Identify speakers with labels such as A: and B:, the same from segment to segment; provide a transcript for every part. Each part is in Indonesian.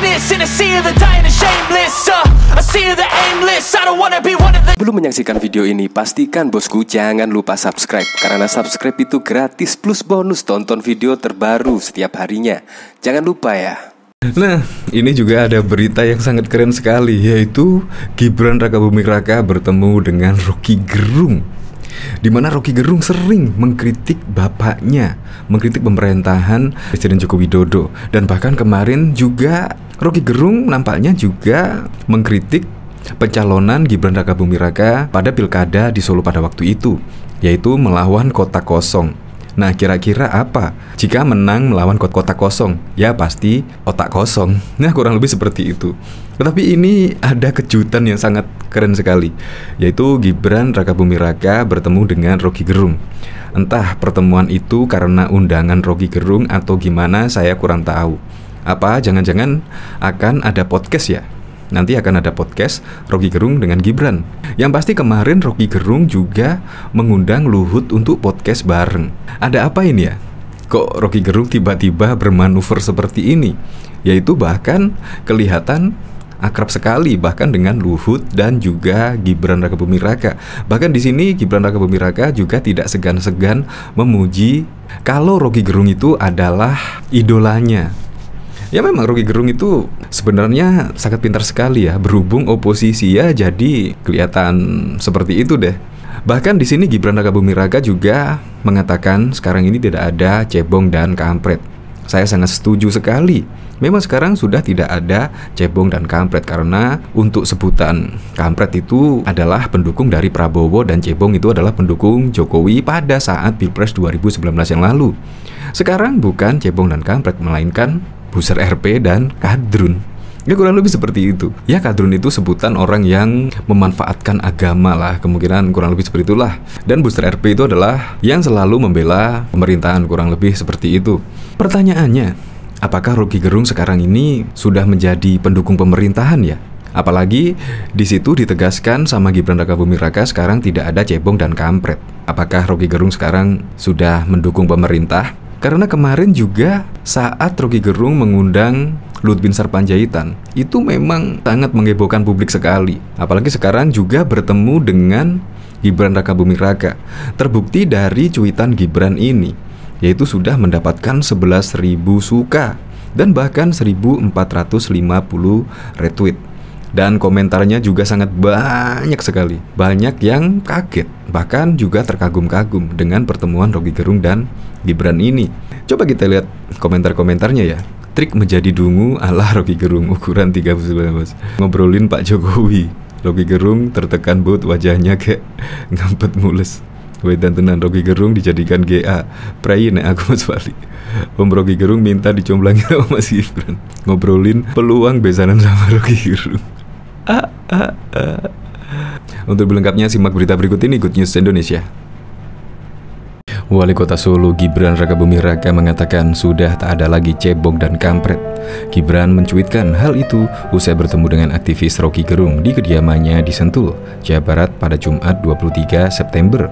A: madness in a sea of the dying and shameless. A sea of the aimless. I don't wanna be one of the.
B: Belum menyaksikan video ini, pastikan bosku jangan lupa subscribe. Karena subscribe itu gratis plus bonus tonton video terbaru setiap harinya. Jangan lupa ya.
C: Nah, ini juga ada berita yang sangat keren sekali, yaitu Gibran Rakabuming Raka bertemu dengan Roky Gerung. Di mana Roky Gerung sering mengkritik bapaknya, mengkritik pemerintahan Presiden Joko Widodo. Dan bahkan kemarin juga Roky Gerung nampaknya juga mengkritik pencalonan Gibran Rakabuming Raka pada pilkada di Solo pada waktu itu, yaitu melawan kota kosong. Nah, kira-kira apa jika menang melawan kota kosong? Ya pasti otak kosong. Nah, kurang lebih seperti itu. Tetapi ini ada kejutan yang sangat keren sekali, yaitu Gibran Rakabuming Raka bertemu dengan Roky Gerung. Entah pertemuan itu karena undangan Roky Gerung atau gimana, saya kurang tahu. Apa jangan-jangan akan ada podcast ya? Nanti akan ada podcast Roky Gerung dengan Gibran. Yang pasti kemarin Roky Gerung juga mengundang Luhut untuk podcast bareng. Ada apa ini ya? Kok Roky Gerung tiba-tiba bermanuver seperti ini? Yaitu bahkan kelihatan akrab sekali bahkan dengan Luhut dan juga Gibran Rakabuming Raka. Bahkan di sini Gibran Rakabuming Raka juga tidak segan-segan memuji kalau Roky Gerung itu adalah idolanya. Ya memang Roky Gerung itu sebenarnya sangat pintar sekali ya, berhubung oposisi ya, jadi kelihatan seperti itu deh. Bahkan di sini Gibran Rakabuming Raka juga mengatakan sekarang ini tidak ada cebong dan kampret. Saya sangat setuju sekali. Memang sekarang sudah tidak ada cebong dan kampret, karena untuk sebutan kampret itu adalah pendukung dari Prabowo dan cebong itu adalah pendukung Jokowi pada saat Pilpres 2019 yang lalu. Sekarang bukan cebong dan kampret, melainkan Buser RP dan Kadrun. Ya kurang lebih seperti itu. Ya Kadrun itu sebutan orang yang memanfaatkan agama lah, kemungkinan kurang lebih seperti itulah. Dan Buser RP itu adalah yang selalu membela pemerintahan, kurang lebih seperti itu. Pertanyaannya, apakah Roky Gerung sekarang ini sudah menjadi pendukung pemerintahan ya? Apalagi di situ ditegaskan sama Gibran Rakabuming Raka sekarang tidak ada cebong dan kampret. Apakah Roky Gerung sekarang sudah mendukung pemerintah? Karena kemarin juga saat Roky Gerung mengundang Luhut Binsar Panjaitan, itu memang sangat menghebohkan publik sekali. Apalagi sekarang juga bertemu dengan Gibran Rakabuming Raka. Terbukti dari cuitan Gibran ini, yaitu sudah mendapatkan 11.000 suka dan bahkan 1.450 retweet. Dan komentarnya juga sangat banyak sekali. Banyak yang kaget, bahkan juga terkagum-kagum dengan pertemuan Roky Gerung dan Gibran ini. Coba kita lihat komentar-komentarnya ya. Trik menjadi dungu ala Roky Gerung, ukuran 39. Ngobrolin Pak Jokowi. Roky Gerung tertekan bot, wajahnya kayak ngampet mules. Wedan tenan Roky Gerung dijadikan GA. Prai nek aku Mas Wali. Om Roky Gerung minta dicomblangi sama Mas Gibran. Ngobrolin peluang besanan sama Roky Gerung. Untuk lengkapnya simak berita berikut ini, Good News Indonesia. Wali Kota Solo Gibran Rakabuming Raka mengatakan sudah tak ada lagi cebong dan kampret. Gibran mencuitkan hal itu usai bertemu dengan aktivis Roky Gerung di kediamannya di Sentul, Jawa Barat pada Jumat 23 September.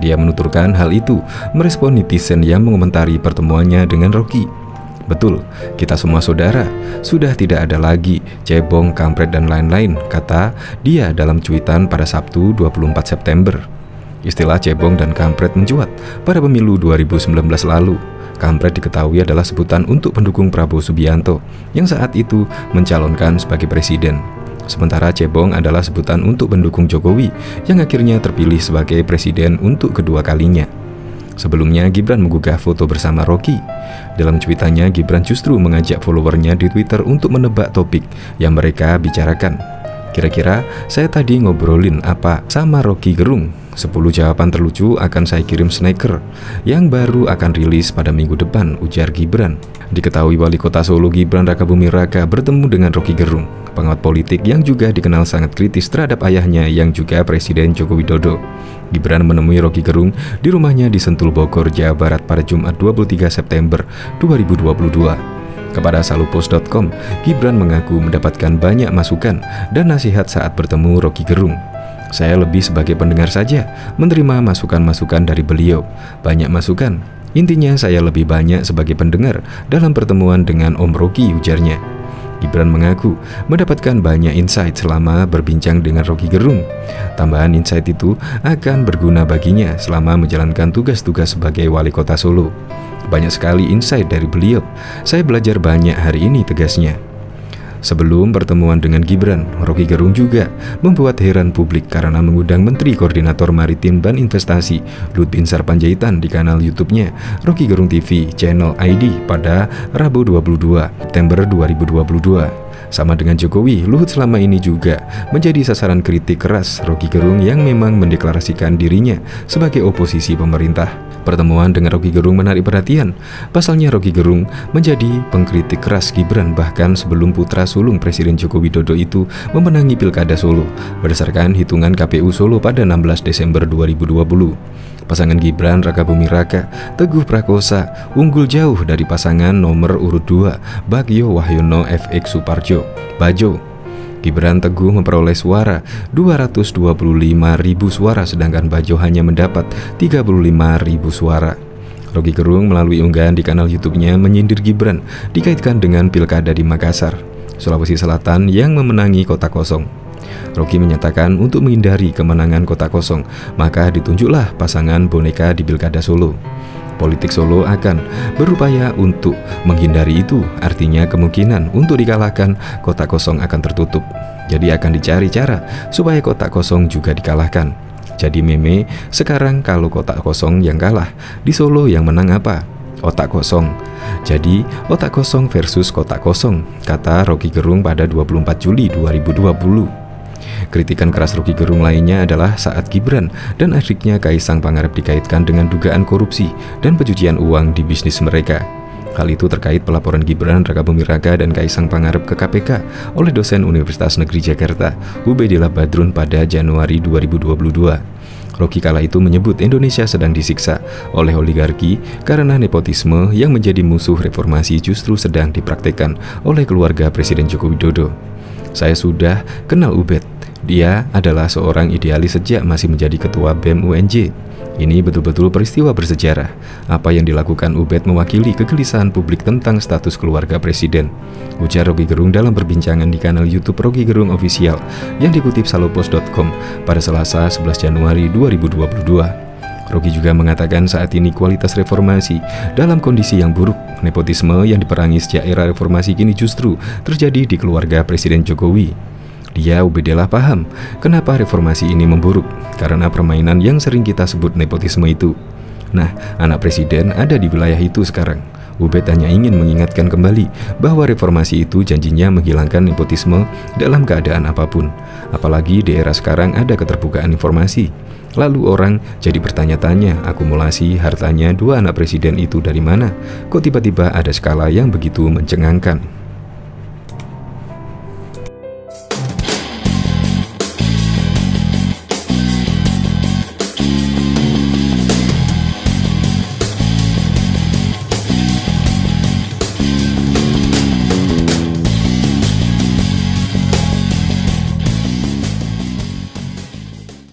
C: Dia menuturkan hal itu merespon netizen yang mengomentari pertemuannya dengan Roky. Betul, kita semua saudara, sudah tidak ada lagi cebong, kampret dan lain-lain, kata dia dalam cuitan pada Sabtu 24 September. Istilah cebong dan kampret mencuat pada pemilu 2019 lalu. Kampret diketahui adalah sebutan untuk pendukung Prabowo Subianto yang saat itu mencalonkan sebagai presiden. Sementara cebong adalah sebutan untuk pendukung Jokowi yang akhirnya terpilih sebagai presiden untuk kedua kalinya. Sebelumnya Gibran menggugah foto bersama Roky. Dalam cuitannya Gibran justru mengajak followernya di Twitter untuk menebak topik yang mereka bicarakan. Kira-kira saya tadi ngobrolin apa sama Roky Gerung? 10 jawaban terlucu akan saya kirim sneaker yang baru akan rilis pada minggu depan, ujar Gibran. Diketahui Wali Kota Solo Gibran Rakabuming Raka bertemu dengan Roky Gerung, pengamat politik yang juga dikenal sangat kritis terhadap ayahnya yang juga Presiden Joko Widodo. Gibran menemui Roky Gerung di rumahnya di Sentul, Bogor, Jawa Barat pada Jumat 23 September 2022. Kepada salupos.com, Gibran mengaku mendapatkan banyak masukan dan nasihat saat bertemu Roky Gerung. Saya lebih sebagai pendengar saja, menerima masukan-masukan dari beliau. Banyak masukan. Intinya saya lebih banyak sebagai pendengar dalam pertemuan dengan Om Roky, ujarnya. Gibran mengaku mendapatkan banyak insight selama berbincang dengan Roky Gerung. Tambahan insight itu akan berguna baginya selama menjalankan tugas-tugas sebagai wali kota Solo. Banyak sekali insight dari beliau. Saya belajar banyak hari ini, tegasnya. Sebelum pertemuan dengan Gibran, Roky Gerung juga membuat heran publik karena mengundang Menteri Koordinator Maritim dan Investasi Luhut Binsar Panjaitan di kanal YouTube-nya Roky Gerung TV Channel ID pada Rabu 22 September 2022. Sama dengan Jokowi, Luhut selama ini juga menjadi sasaran kritik keras Roky Gerung yang memang mendeklarasikan dirinya sebagai oposisi pemerintah. Pertemuan dengan Roky Gerung menarik perhatian. Pasalnya Roky Gerung menjadi pengkritik keras Gibran bahkan sebelum putra sulung Presiden Joko Widodo itu memenangi Pilkada Solo berdasarkan hitungan KPU Solo pada 16 Desember 2020. Pasangan Gibran Raka Buming Raka Teguh Prakosa unggul jauh dari pasangan nomor urut 2 Bagyo Wahyono FX Suparjo Bajo. Gibran Teguh memperoleh suara 225.000 suara sedangkan Bajo hanya mendapat 35.000 suara. Roky Gerung melalui unggahan di kanal YouTube-nya menyindir Gibran dikaitkan dengan pilkada di Makassar, Sulawesi Selatan yang memenangi kota kosong. Roky menyatakan untuk menghindari kemenangan kota kosong, maka ditunjuklah pasangan boneka di Pilkada Solo. Politik Solo akan berupaya untuk menghindari itu, artinya kemungkinan untuk dikalahkan kota kosong akan tertutup. Jadi akan dicari cara supaya kota kosong juga dikalahkan. Jadi meme sekarang kalau kota kosong yang kalah, di Solo yang menang apa? Otak kosong. Jadi otak kosong versus kota kosong, kata Roky Gerung pada 24 Juli 2020. Kritikan keras Roky Gerung lainnya adalah saat Gibran dan adiknya Kaisang Pangarep dikaitkan dengan dugaan korupsi dan pencucian uang di bisnis mereka. Hal itu terkait pelaporan Gibran Raka Buming Raka dan Kaisang Pangarep ke KPK oleh dosen Universitas Negeri Jakarta Ubedillah Badrun pada Januari 2022. Roky kala itu menyebut Indonesia sedang disiksa oleh oligarki karena nepotisme yang menjadi musuh reformasi justru sedang dipraktikkan oleh keluarga Presiden Joko Widodo. Saya sudah kenal Ubed. Dia adalah seorang idealis sejak masih menjadi ketua BEM UNJ. Ini betul-betul peristiwa bersejarah. Apa yang dilakukan Ubed mewakili kegelisahan publik tentang status keluarga presiden, ujar Roky Gerung dalam perbincangan di kanal YouTube Roky Gerung Official yang dikutip salopos.com pada Selasa 11 Januari 2022. Roky juga mengatakan saat ini kualitas reformasi dalam kondisi yang buruk. Nepotisme yang diperangi sejak era reformasi kini justru terjadi di keluarga Presiden Jokowi. Dia Ubedillah paham kenapa reformasi ini memburuk, karena permainan yang sering kita sebut nepotisme itu. Nah, anak presiden ada di wilayah itu sekarang. Ubed hanya ingin mengingatkan kembali bahwa reformasi itu janjinya menghilangkan nepotisme dalam keadaan apapun. Apalagi di era sekarang ada keterbukaan informasi. Lalu orang jadi bertanya-tanya akumulasi hartanya dua anak presiden itu dari mana? Kok tiba-tiba ada skala yang begitu mencengangkan?